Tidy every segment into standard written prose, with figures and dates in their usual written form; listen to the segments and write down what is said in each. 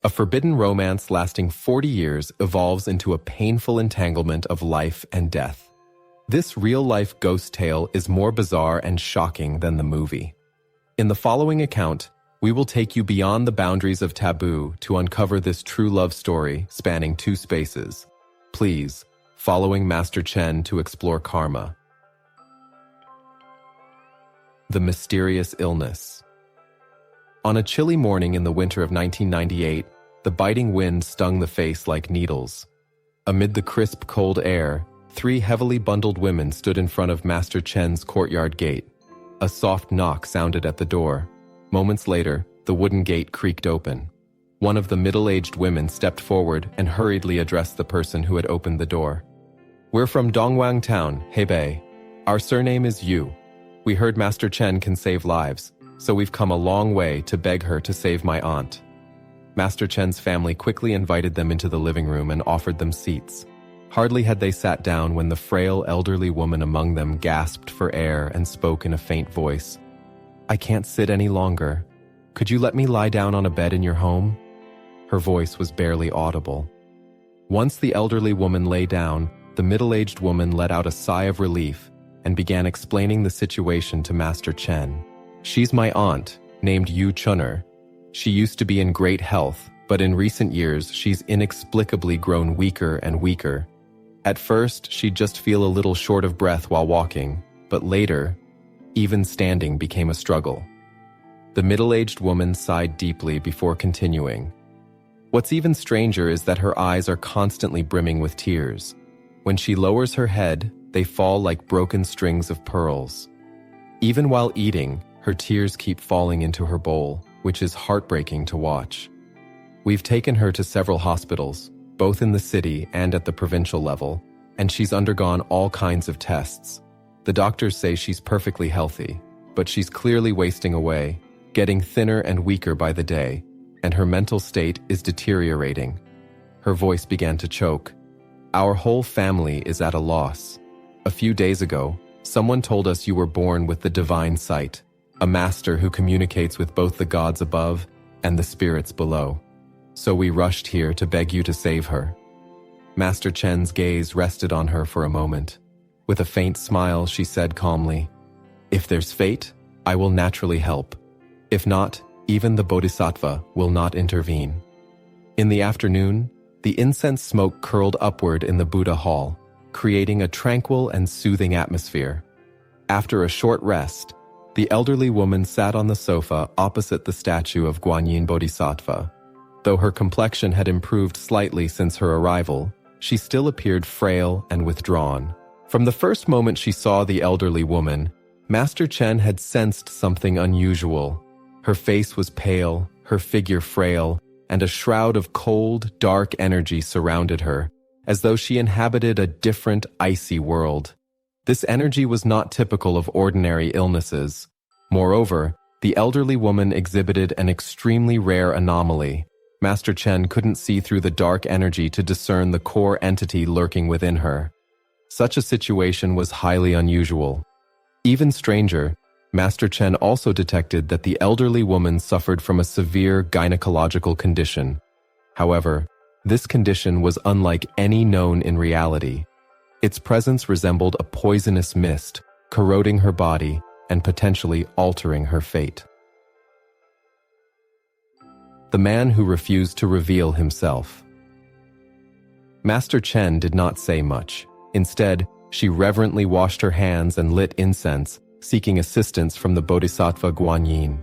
A forbidden romance lasting 40 years evolves into a painful entanglement of life and death. This real-life ghost tale is more bizarre and shocking than the movie. In the following account, we will take you beyond the boundaries of taboo to uncover this true love story spanning 2 spaces. Please, following Master Chen to explore karma. The mysterious illness. On a chilly morning in the winter of 1998, the biting wind stung the face like needles. Amid the crisp, cold air, 3 heavily bundled women stood in front of Master Chen's courtyard gate. A soft knock sounded at the door. Moments later, the wooden gate creaked open. One of the middle-aged women stepped forward and hurriedly addressed the person who had opened the door. "We're from Dongwang Town, Hebei. Our surname is Yu. We heard Master Chen can save lives, so we've come a long way to beg her to save my aunt." Master Chen's family quickly invited them into the living room and offered them seats. Hardly had they sat down when the frail elderly woman among them gasped for air and spoke in a faint voice. "I can't sit any longer. Could you let me lie down on a bed in your home?" Her voice was barely audible. Once the elderly woman lay down, the middle-aged woman let out a sigh of relief and began explaining the situation to Master Chen. "She's my aunt, named Yu Chun'er. She used to be in great health, but in recent years she's inexplicably grown weaker and weaker. At first, she'd just feel a little short of breath while walking, but later, even standing became a struggle." The middle-aged woman sighed deeply before continuing. "What's even stranger is that her eyes are constantly brimming with tears. When she lowers her head, they fall like broken strings of pearls. Even while eating, her tears keep falling into her bowl, which is heartbreaking to watch. We've taken her to several hospitals, both in the city and at the provincial level, and she's undergone all kinds of tests. The doctors say she's perfectly healthy, but she's clearly wasting away, getting thinner and weaker by the day, and her mental state is deteriorating." Her voice began to choke. "Our whole family is at a loss. A few days ago, someone told us you were born with the divine sight, a master who communicates with both the gods above and the spirits below. So we rushed here to beg you to save her." Master Chen's gaze rested on her for a moment. With a faint smile, she said calmly, "If there's fate, I will naturally help. If not, even the Bodhisattva will not intervene." In the afternoon, the incense smoke curled upward in the Buddha hall, creating a tranquil and soothing atmosphere. After a short rest, the elderly woman sat on the sofa opposite the statue of Guanyin Bodhisattva. Though her complexion had improved slightly since her arrival, she still appeared frail and withdrawn. From the first moment she saw the elderly woman, Master Chen had sensed something unusual. Her face was pale, her figure frail, and a shroud of cold, dark energy surrounded her, as though she inhabited a different, icy world. This energy was not typical of ordinary illnesses. Moreover, the elderly woman exhibited an extremely rare anomaly. Master Chen couldn't see through the dark energy to discern the core entity lurking within her. Such a situation was highly unusual. Even stranger, Master Chen also detected that the elderly woman suffered from a severe gynecological condition. However, this condition was unlike any known in reality. Its presence resembled a poisonous mist, corroding her body and potentially altering her fate. The man who refused to reveal himself. Master Chen did not say much. Instead, she reverently washed her hands and lit incense, seeking assistance from the Bodhisattva Guanyin.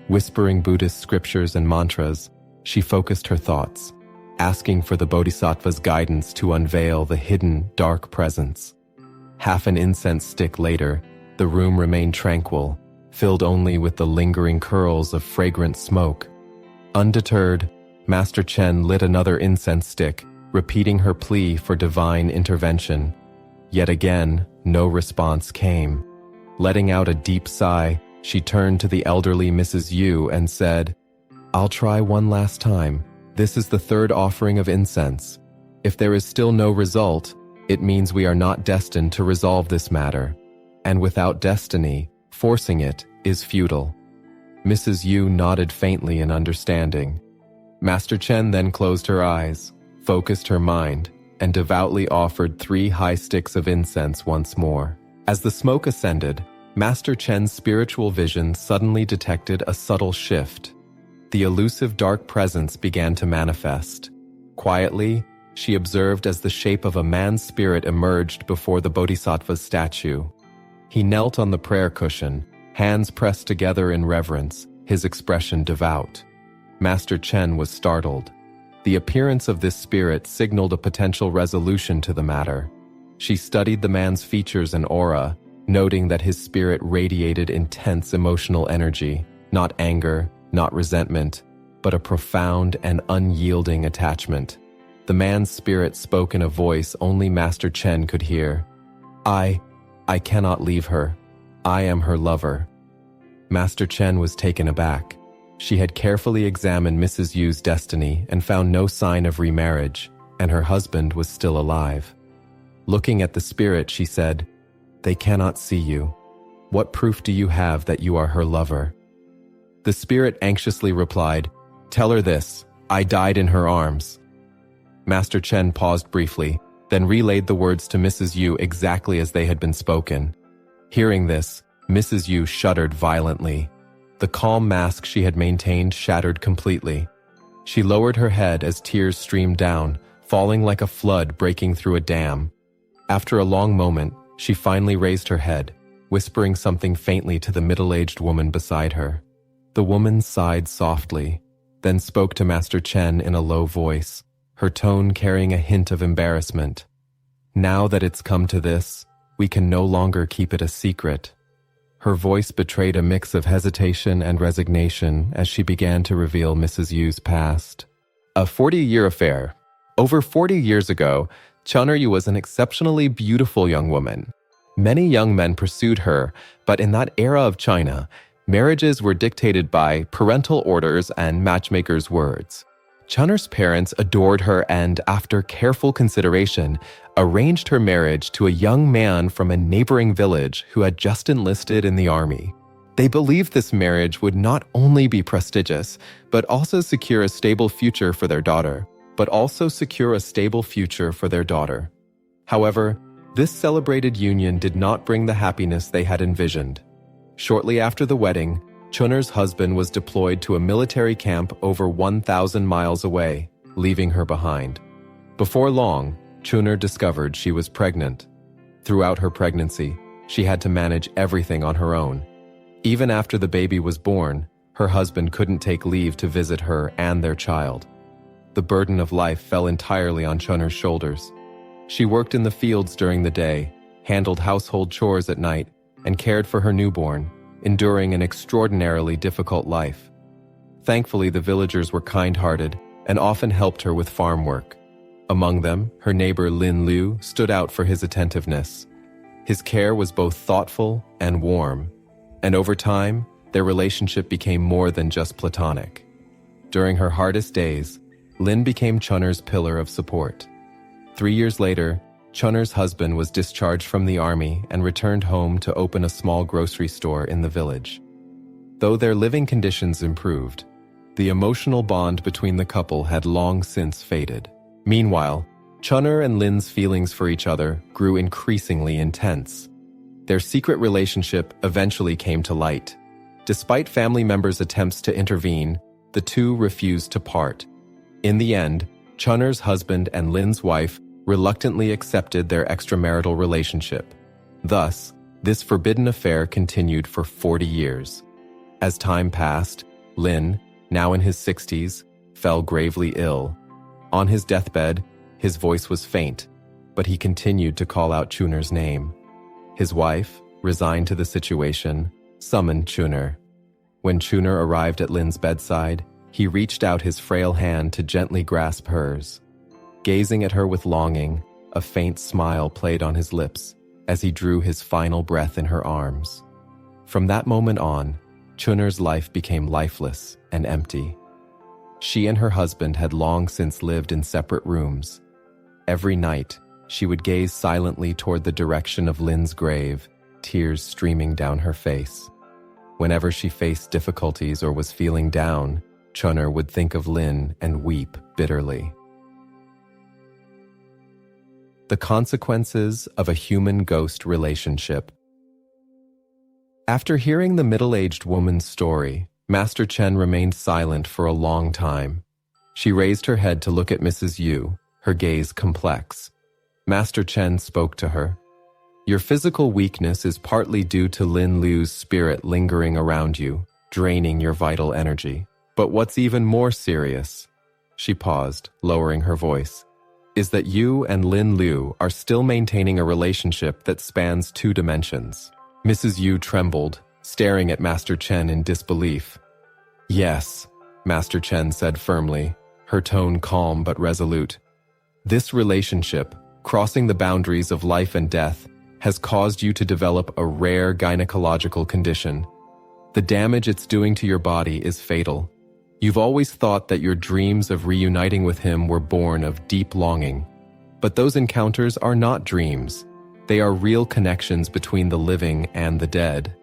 Whispering Buddhist scriptures and mantras, she focused her thoughts, asking for the Bodhisattva's guidance to unveil the hidden, dark presence. Half an incense stick later, the room remained tranquil, filled only with the lingering curls of fragrant smoke. Undeterred, Master Chen lit another incense stick, repeating her plea for divine intervention. Yet again, no response came. Letting out a deep sigh, she turned to the elderly Mrs. Yu and said, "I'll try one last time. This is the 3rd offering of incense. If there is still no result, it means we are not destined to resolve this matter. And without destiny, forcing it is futile." Mrs. Yu nodded faintly in understanding. Master Chen then closed her eyes, focused her mind, and devoutly offered 3 high sticks of incense once more. As the smoke ascended, Master Chen's spiritual vision suddenly detected a subtle shift. The elusive dark presence began to manifest. Quietly, she observed as the shape of a man's spirit emerged before the Bodhisattva's statue. He knelt on the prayer cushion, hands pressed together in reverence, his expression devout. Master Chen was startled. The appearance of this spirit signaled a potential resolution to the matter. She studied the man's features and aura, noting that his spirit radiated intense emotional energy, not anger, not resentment, but a profound and unyielding attachment. The man's spirit spoke in a voice only Master Chen could hear. I cannot leave her. I am her lover." Master Chen was taken aback. She had carefully examined Mrs. Yu's destiny and found no sign of remarriage, and her husband was still alive. Looking at the spirit, she said, "They cannot see you. What proof do you have that you are her lover?" The spirit anxiously replied, "Tell her this, I died in her arms." Master Chen paused briefly, then relayed the words to Mrs. Yu exactly as they had been spoken. Hearing this, Mrs. Yu shuddered violently. The calm mask she had maintained shattered completely. She lowered her head as tears streamed down, falling like a flood breaking through a dam. After a long moment, she finally raised her head, whispering something faintly to the middle-aged woman beside her. The woman sighed softly, then spoke to Master Chen in a low voice, her tone carrying a hint of embarrassment. "Now that it's come to this, we can no longer keep it a secret." Her voice betrayed a mix of hesitation and resignation as she began to reveal Mrs. Yu's past. A 40-year affair. Over 40 years ago, Chen Yu was an exceptionally beautiful young woman. Many young men pursued her, but in that era of China, marriages were dictated by parental orders and matchmakers' words. Chen's parents adored her and, after careful consideration, arranged her marriage to a young man from a neighboring village who had just enlisted in the army. They believed this marriage would not only be prestigious, but also secure a stable future for their daughter. However, this celebrated union did not bring the happiness they had envisioned. Shortly after the wedding, Chun'er's husband was deployed to a military camp over 1,000 miles away, leaving her behind. Before long, Chun'er discovered she was pregnant. Throughout her pregnancy, she had to manage everything on her own. Even after the baby was born, her husband couldn't take leave to visit her and their child. The burden of life fell entirely on Chun'er's shoulders. She worked in the fields during the day, handled household chores at night, and cared for her newborn, enduring an extraordinarily difficult life. Thankfully, the villagers were kind-hearted and often helped her with farm work. Among them, her neighbor Lin Liu stood out for his attentiveness. His care was both thoughtful and warm, and over time, their relationship became more than just platonic. During her hardest days, Lin became Chun'er's pillar of support. 3 years later, Chun'er's husband was discharged from the army and returned home to open a small grocery store in the village. Though their living conditions improved, the emotional bond between the couple had long since faded. Meanwhile, Chun'er and Lin's feelings for each other grew increasingly intense. Their secret relationship eventually came to light. Despite family members' attempts to intervene, the two refused to part. In the end, Chun'er's husband and Lin's wife reluctantly accepted their extramarital relationship. Thus, this forbidden affair continued for 40 years. As time passed, Lin, now in his 60s, fell gravely ill. On his deathbed, his voice was faint, but he continued to call out Chun'er's name. His wife, resigned to the situation, summoned Chun'er. When Chun'er arrived at Lin's bedside, he reached out his frail hand to gently grasp hers. Gazing at her with longing, a faint smile played on his lips as he drew his final breath in her arms. From that moment on, Chun'er's life became lifeless and empty. She and her husband had long since lived in separate rooms. Every night, she would gaze silently toward the direction of Lin's grave, tears streaming down her face. Whenever she faced difficulties or was feeling down, Chun'er would think of Lin and weep bitterly. The consequences of a human-ghost relationship. After hearing the middle-aged woman's story, Master Chen remained silent for a long time. She raised her head to look at Mrs. Yu, her gaze complex. Master Chen spoke to her. Your physical weakness is partly due to Lin Lu's spirit lingering around you, draining your vital energy. But what's even more serious, she paused, lowering her voice, is that you and Lin Lu are still maintaining a relationship that spans 2 dimensions. Mrs. Yu trembled, staring at Master Chen in disbelief. Yes, Master Chen said firmly, her tone calm but resolute. This relationship, crossing the boundaries of life and death, has caused you to develop a rare gynecological condition. The damage it's doing to your body is fatal. You've always thought that your dreams of reuniting with him were born of deep longing. But those encounters are not dreams. They are real connections between the living and the dead.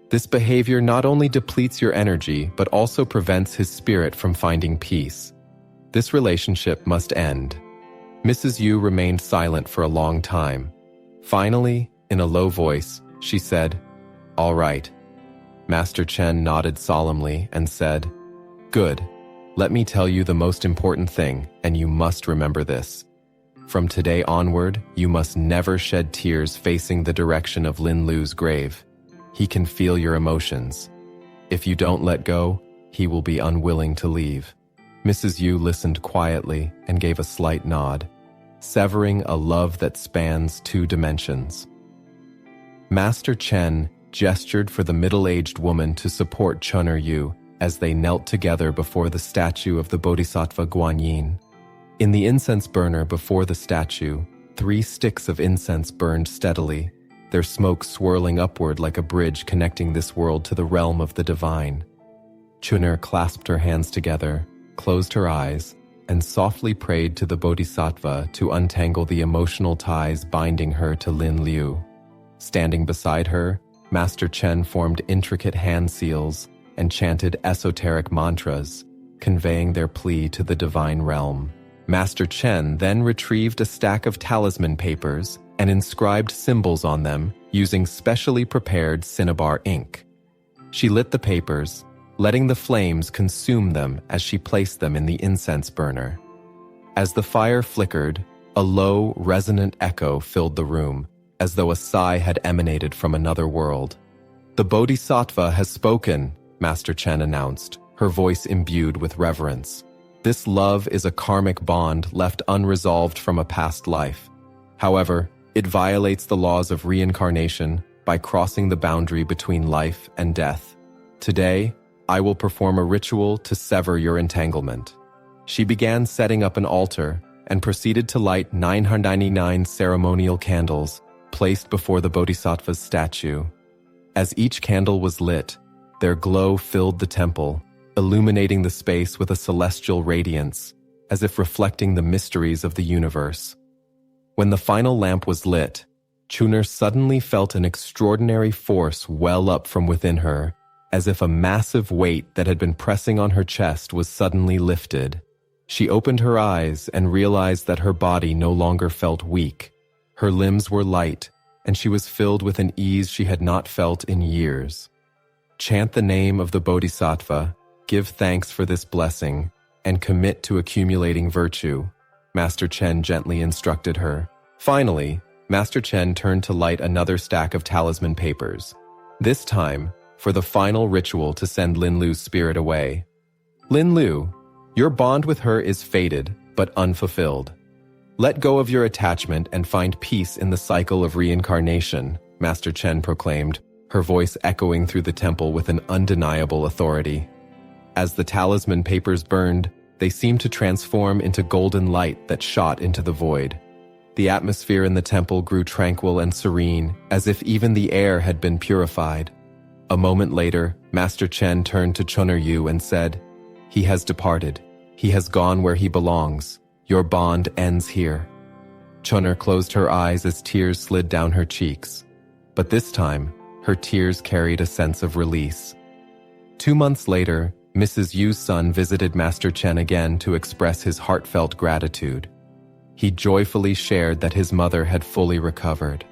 This behavior not only depletes your energy, but also prevents his spirit from finding peace. This relationship must end. Mrs. Yu remained silent for a long time. Finally, in a low voice, she said, "All right." Master Chen nodded solemnly and said, "Good. Let me tell you the most important thing, and you must remember this. From today onward, you must never shed tears facing the direction of Lin Lu's grave. He can feel your emotions. If you don't let go, he will be unwilling to leave." Mrs. Yu listened quietly and gave a slight nod, severing a love that spans 2 dimensions. Master Chen gestured for the middle-aged woman to support Chun'er Yu as they knelt together before the statue of the Bodhisattva Guanyin. In the incense burner before the statue, 3 sticks of incense burned steadily, their smoke swirling upward like a bridge connecting this world to the realm of the divine. Chun'er clasped her hands together, closed her eyes, and softly prayed to the Bodhisattva to untangle the emotional ties binding her to Lin Lu. Standing beside her, Master Chen formed intricate hand seals and chanted esoteric mantras, conveying their plea to the divine realm. Master Chen then retrieved a stack of talisman papers and inscribed symbols on them using specially prepared cinnabar ink. She lit the papers, letting the flames consume them as she placed them in the incense burner. As the fire flickered, a low, resonant echo filled the room, as though a sigh had emanated from another world. "The Bodhisattva has spoken," Master Chen announced, her voice imbued with reverence. "This love is a karmic bond left unresolved from a past life. However, it violates the laws of reincarnation by crossing the boundary between life and death. Today, I will perform a ritual to sever your entanglement." She began setting up an altar and proceeded to light 999 ceremonial candles placed before the Bodhisattva's statue. As each candle was lit, their glow filled the temple, illuminating the space with a celestial radiance, as if reflecting the mysteries of the universe. When the final lamp was lit, Chun'er suddenly felt an extraordinary force well up from within her, as if a massive weight that had been pressing on her chest was suddenly lifted. She opened her eyes and realized that her body no longer felt weak. Her limbs were light, and she was filled with an ease she had not felt in years. Chant the name of the Bodhisattva, give thanks for this blessing, and commit to accumulating virtue, Master Chen gently instructed her. Finally, Master Chen turned to light another stack of talisman papers, this time for the final ritual to send Lin Lu's spirit away. "Lin Lu, your bond with her is fated, but unfulfilled. Let go of your attachment and find peace in the cycle of reincarnation," Master Chen proclaimed, her voice echoing through the temple with an undeniable authority. As the talisman papers burned, they seemed to transform into golden light that shot into the void. The atmosphere in the temple grew tranquil and serene, as if even the air had been purified. A moment later, Master Chen turned to Chun'er Yu and said, "He has departed. He has gone where he belongs. Your bond ends here." Chun'er closed her eyes as tears slid down her cheeks. But this time, her tears carried a sense of release. 2 months later, Mrs. Yu's son visited Master Chen again to express his heartfelt gratitude. He joyfully shared that his mother had fully recovered.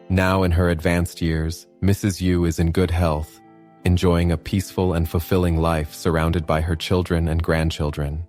Now in her advanced years, Mrs. Yu is in good health, enjoying a peaceful and fulfilling life surrounded by her children and grandchildren.